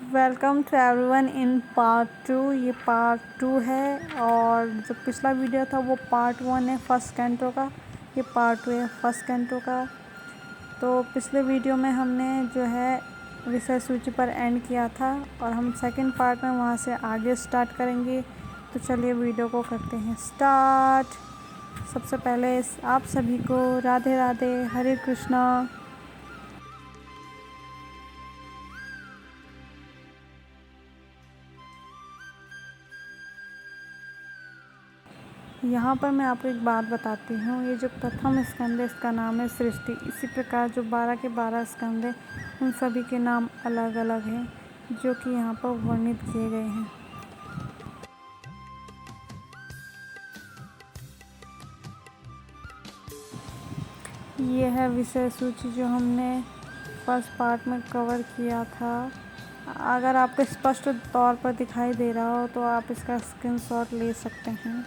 Welcome to everyone in part 2। ये part 2 है और जो पिछला वीडियो था वो पार्ट 1 है फर्स्ट कैंटो का। ये पार्ट 2 है फर्स्ट कैंटो का। तो पिछले वीडियो में हमने जो है विषय सूची पर एंड किया था और हम सेकंड पार्ट में वहाँ से आगे स्टार्ट करेंगे। तो चलिए वीडियो को करते हैं स्टार्ट। सबसे पहले आप सभी को राधे राधे, हरे कृष्णा। यहाँ पर मैं आपको एक बात बताती हूँ। ये जो प्रथम स्कंद है इसका नाम है सृष्टि। इसी प्रकार जो 12 के 12 स्कंद हैं उन सभी के नाम अलग अलग हैं जो कि यहाँ पर वर्णित किए गए हैं। ये है विषय सूची जो हमने फर्स्ट पार्ट में कवर किया था। अगर आपको स्पष्ट तौर पर दिखाई दे रहा हो तो आप इसका स्क्रीनशॉट ले सकते हैं।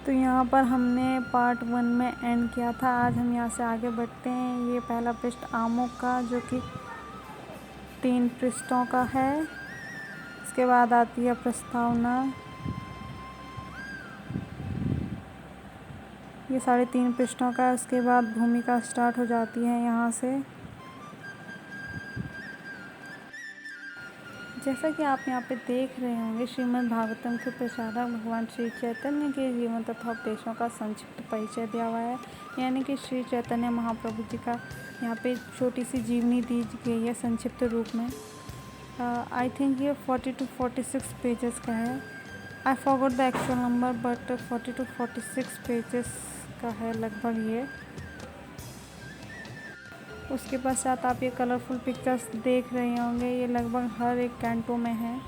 तो यहाँ पर हमने पार्ट 1 में एंड किया था। आज हम यहाँ से आगे बढ़ते हैं। ये पहला पृष्ठ आमों का जो कि 3 पृष्ठों का है। इसके बाद आती है प्रस्तावना। ये 3.5 पृष्ठों का है। उसके बाद भूमिका स्टार्ट हो जाती है यहाँ से। जैसा कि आप यहाँ पे देख रहे होंगे, श्रीमद् भागवतम के प्रचारक भगवान श्री चैतन्य के जीवन तथा उपदेशों का संक्षिप्त परिचय दिया हुआ है। यानी कि श्री चैतन्य महाप्रभु जी का यहाँ पे छोटी सी जीवनी दी गई है संक्षिप्त रूप में। आई थिंक ये 40 to 46 पेजेस का है। I forgot the actual number but 40 to 46 pages का है लगभग ये। उसके पश्चात आप ये कलरफुल पिक्चर्स देख रहे होंगे। ये लगभग हर एक कैंटो में है।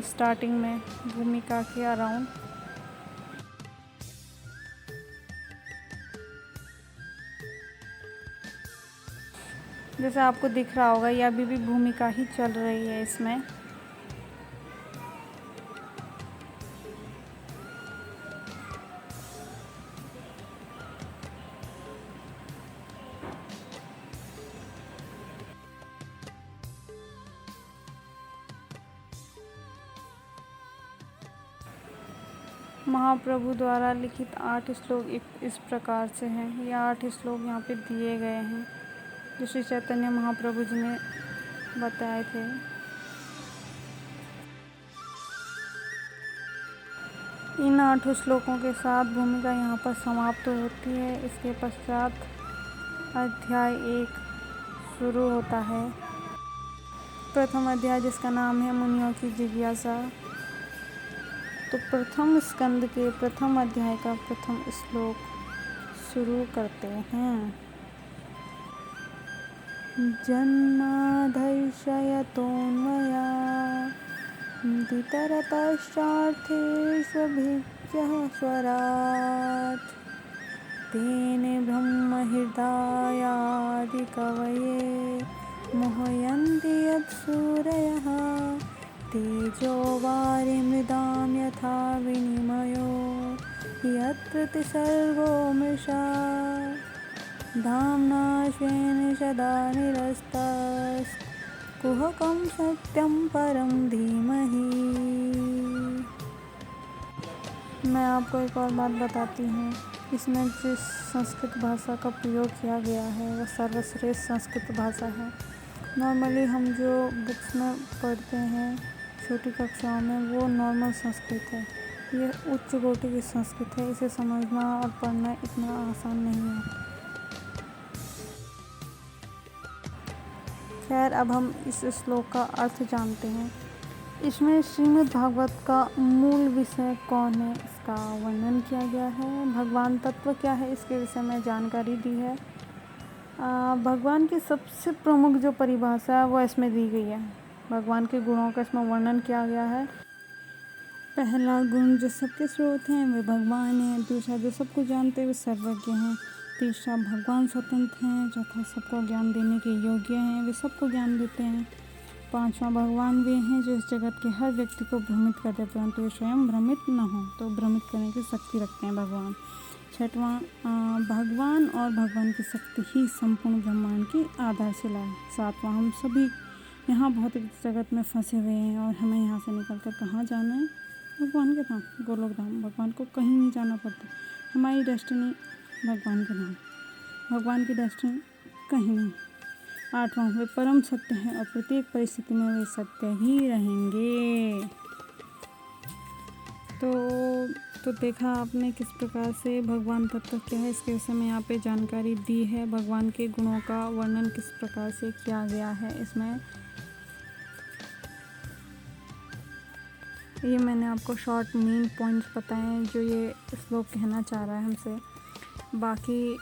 स्टार्टिंग में भूमिका के अराउंड। जैसे आपको दिख रहा होगा ये अभी भी भूमिका ही चल रही है इसमें। महाप्रभु द्वारा लिखित 8 श्लोक इस प्रकार से हैं। ये 8 श्लोक यहाँ पे दिए गए हैं जो श्री चैतन्य महाप्रभु जी ने बताए थे। इन 8 श्लोकों के साथ भूमिका यहाँ पर समाप्त होती है। इसके पश्चात अध्याय 1 शुरू होता है। प्रथम अध्याय जिसका नाम है मुनियों की जिज्ञासा। तो प्रथम स्कंद के प्रथम अध्याय का प्रथम श्लोक शुरू करते हैं। जन्माधैर्षयतोन्मया दितरतश्चार्थेष्वभिज्ञः स्वराट् तेने ब्रह्महृदायादिकवये मोहयन्ति यत्सूरयः तेजो वारिमृदां यथा विनिमयो यत्र त्रिसर्गो मृषा धाम्ना स्वेन सदा निरस्तकुहकं सत्यं परं धीमहि। मैं आपको एक और बात बताती हूँ। इसमें जिस संस्कृत भाषा का प्रयोग किया गया है वह सर्वश्रेष्ठ संस्कृत भाषा है। नॉर्मली हम जो बुक्स में पढ़ते हैं छोटी कक्षाओं में वो नॉर्मल संस्कृत है, ये उच्च कोटि की संस्कृत है। इसे समझना और पढ़ना इतना आसान नहीं है। खैर, अब हम इस श्लोक का अर्थ जानते हैं। इसमें श्रीमद् भागवत का मूल विषय कौन है, इसका वर्णन किया गया है। भगवान तत्व क्या है, इसके विषय में जानकारी दी है। भगवान की सबसे प्रमुख जो परिभाषा है वो इसमें दी गई है। भगवान के गुणों का इसमें वर्णन किया गया है। पहला गुण जो सबके स्रोत हैं वे भगवान हैं। दूसरा, जो सबको जानते हैं वे सर्वज्ञ हैं। तीसरा, भगवान स्वतंत्र हैं। चौथा, सबको ज्ञान देने के योग्य हैं, वे सबको ज्ञान देते हैं। पांचवा, भगवान वे हैं जो इस जगत के हर व्यक्ति को भ्रमित करते हैं परंतु वे स्वयं भ्रमित न हों, तो भ्रमित करने की शक्ति रखते हैं भगवान। छठवां, भगवान और भगवान की शक्ति ही संपूर्ण ब्रह्मांड की आधारशिला है। सातवां, हम सभी यहाँ भौतिक जगत में फंसे हुए हैं और हमें यहाँ से निकल कर कहाँ जाना है, भगवान के धाम, गोलोक धाम। भगवान को कहीं नहीं जाना पड़ता, हमारी डेस्टिनी भगवान के धाम, भगवान की डेस्टिनी कहीं नहीं। आठवां, वे परम सत्य हैं और प्रत्येक परिस्थिति में वे सत्य ही रहेंगे। तो देखा आपने किस प्रकार से भगवान तत्व क्या है, इसके विषय में यहाँ पे जानकारी दी है। भगवान के गुणों का वर्णन किस प्रकार से किया गया है इसमें। ये मैंने आपको शॉर्ट मेन पॉइंट्स बताए हैं जो ये श्लोक कहना चाह रहा है हमसे। बाकी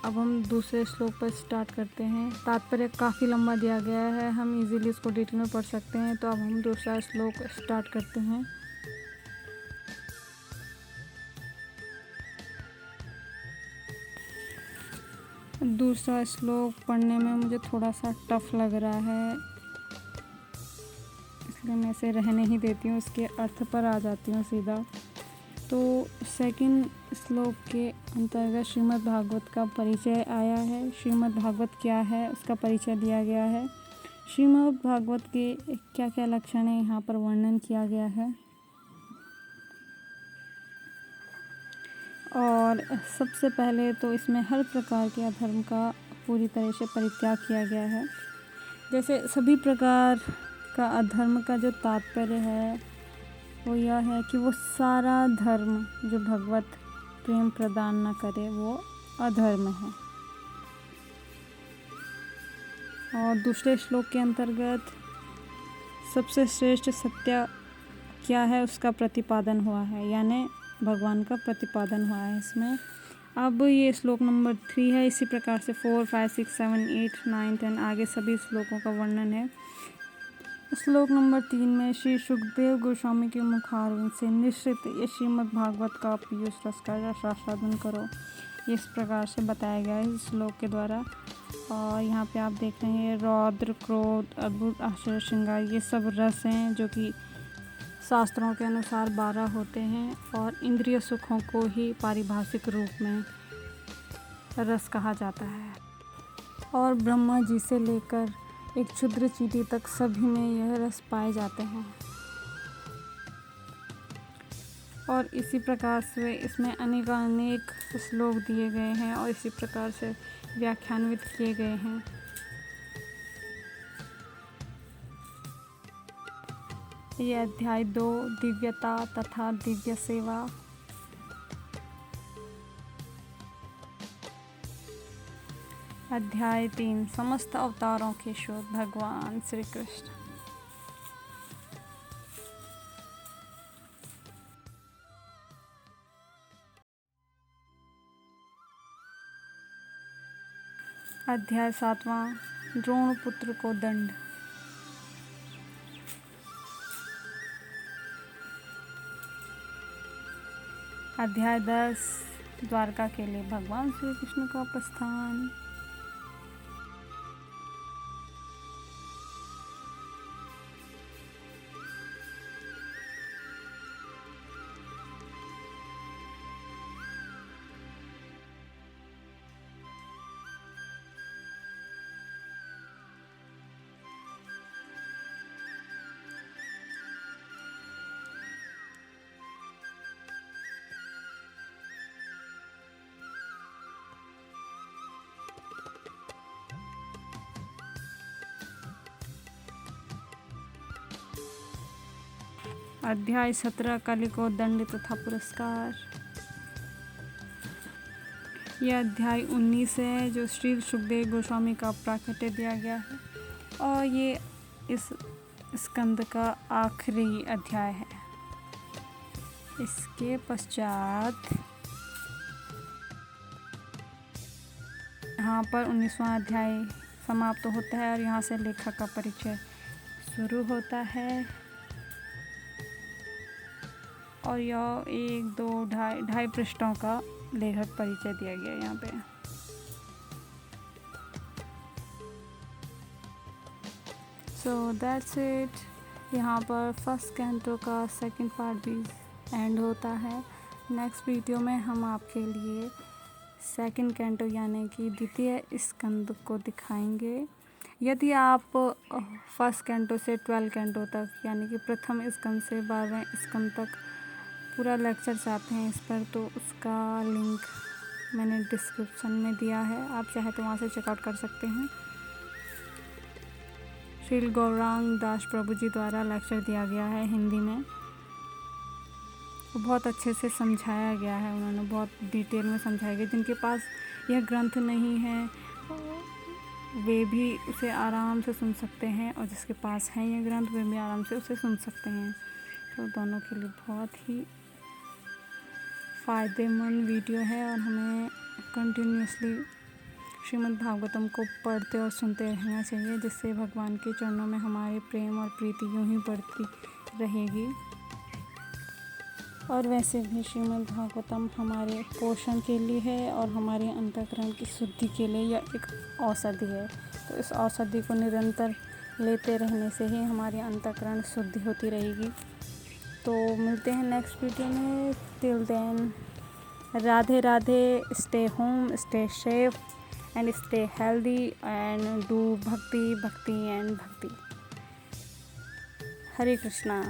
अब हम दूसरे श्लोक पर स्टार्ट करते हैं। तात्पर्य काफ़ी लंबा दिया गया है, हम इजीली इसको डिटेल में पढ़ सकते हैं। तो अब हम दूसरा श्लोक स्टार्ट करते हैं। दूसरा श्लोक पढ़ने में मुझे थोड़ा सा टफ लग रहा है, इसलिए मैं इसे रहने ही देती हूँ, इसके अर्थ पर आ जाती हूँ सीधा। तो सेकंड श्लोक के अंतर्गत श्रीमद् भागवत का परिचय आया है। श्रीमद् भागवत क्या है उसका परिचय दिया गया है। श्रीमद् भागवत के क्या क्या लक्षण है यहाँ पर वर्णन किया गया है। और सबसे पहले तो इसमें हर प्रकार के अधर्म का पूरी तरह से परित्याग किया गया है। जैसे सभी प्रकार का अधर्म का जो तात्पर्य है वो यह है कि वो सारा धर्म जो भगवत प्रेम प्रदान न करे वो अधर्म है। और दूसरे श्लोक के अंतर्गत सबसे श्रेष्ठ सत्य क्या है उसका प्रतिपादन हुआ है, यानी भगवान का प्रतिपादन हुआ है इसमें। अब ये श्लोक नंबर 3 है। इसी प्रकार से 4, 5, 6, 7, 8, 9, 10 आगे सभी श्लोकों का वर्णन है। श्लोक नंबर 3 में श्री सुखदेव गोस्वामी के मुखारविंद से निश्चित ये श्रीमद् भागवत का पीयूष रस का आस्वादन करो, इस प्रकार से बताया गया है इस श्लोक के द्वारा। और यहाँ पे आप देख रहे हैं रौद्र, क्रोध, अद्भुत, आश्चर्य, श्रृंगार, ये सब रस हैं जो कि शास्त्रों के अनुसार 12 होते हैं। और इंद्रिय सुखों को ही पारिभाषिक रूप में रस कहा जाता है। और ब्रह्मा जी से लेकर एक क्षुद्र चींटी तक सभी में यह रस पाए जाते हैं। और इसी प्रकार से इसमें अनेक श्लोक दिए गए हैं और इसी प्रकार से व्याख्यान्वित किए गए हैं। ये अध्याय 2 दिव्यता तथा दिव्य सेवा। अध्याय 3 समस्त अवतारों के शोध भगवान श्री कृष्ण। अध्याय 7वां द्रोण पुत्र को दंड। अध्याय 10 द्वारका के लिए भगवान श्री कृष्ण का प्रस्थान। अध्याय 17 कली को दंड तथा पुरस्कार। यह अध्याय 19 है जो श्री सुखदेव गोस्वामी का प्राकट्य दिया गया है और ये इस स्कंद का आखिरी अध्याय है। इसके पश्चात यहाँ पर 19वां अध्याय समाप्त होता है और यहाँ से लेखक का परिचय शुरू होता है। और यह 1, 2, ढाई पृष्ठों का लेखक परिचय दिया गया है यहाँ पे। So that's it. यहाँ पर फर्स्ट कैंटो का सेकंड पार्ट भी एंड होता है। नेक्स्ट वीडियो में हम आपके लिए सेकंड कैंटो यानी कि द्वितीय स्कंद को दिखाएंगे। यदि आप फर्स्ट कैंटो से 12 कैंटो तक यानी कि प्रथम स्कंद से 12वें स्कंद तक पूरा लेक्चर चाहते हैं इस पर, तो उसका लिंक मैंने डिस्क्रिप्शन में दिया है, आप चाहे तो वहाँ से चेकआउट कर सकते हैं। श्री गौरांग दास प्रभु जी द्वारा लेक्चर दिया गया है हिंदी में। बहुत अच्छे से समझाया गया है, उन्होंने बहुत डिटेल में समझाया गया। जिनके पास यह ग्रंथ नहीं है वे भी उसे आराम से सुन सकते हैं और जिसके पास है यह ग्रंथ वे भी आराम से उसे सुन सकते हैं। तो दोनों के लिए बहुत ही फ़ायदेमंद वीडियो है और हमें कंटिन्यूसली श्रीमद् भागवतम को पढ़ते और सुनते रहना चाहिए, जिससे भगवान के चरणों में हमारे प्रेम और प्रीति यूँ ही बढ़ती रहेगी। और वैसे भी श्रीमद् भागवतम हमारे पोषण के लिए है और हमारे अंतःकरण की शुद्धि के लिए यह एक औषधि है। तो इस औषधि को निरंतर लेते रहने से ही हमारी अंतःकरण शुद्धि होती रहेगी। तो मिलते हैं नेक्स्ट वीडियो में। Till then Radhe Radhe. Stay home, stay safe and stay healthy and do bhakti and bhakti. Hare Krishna.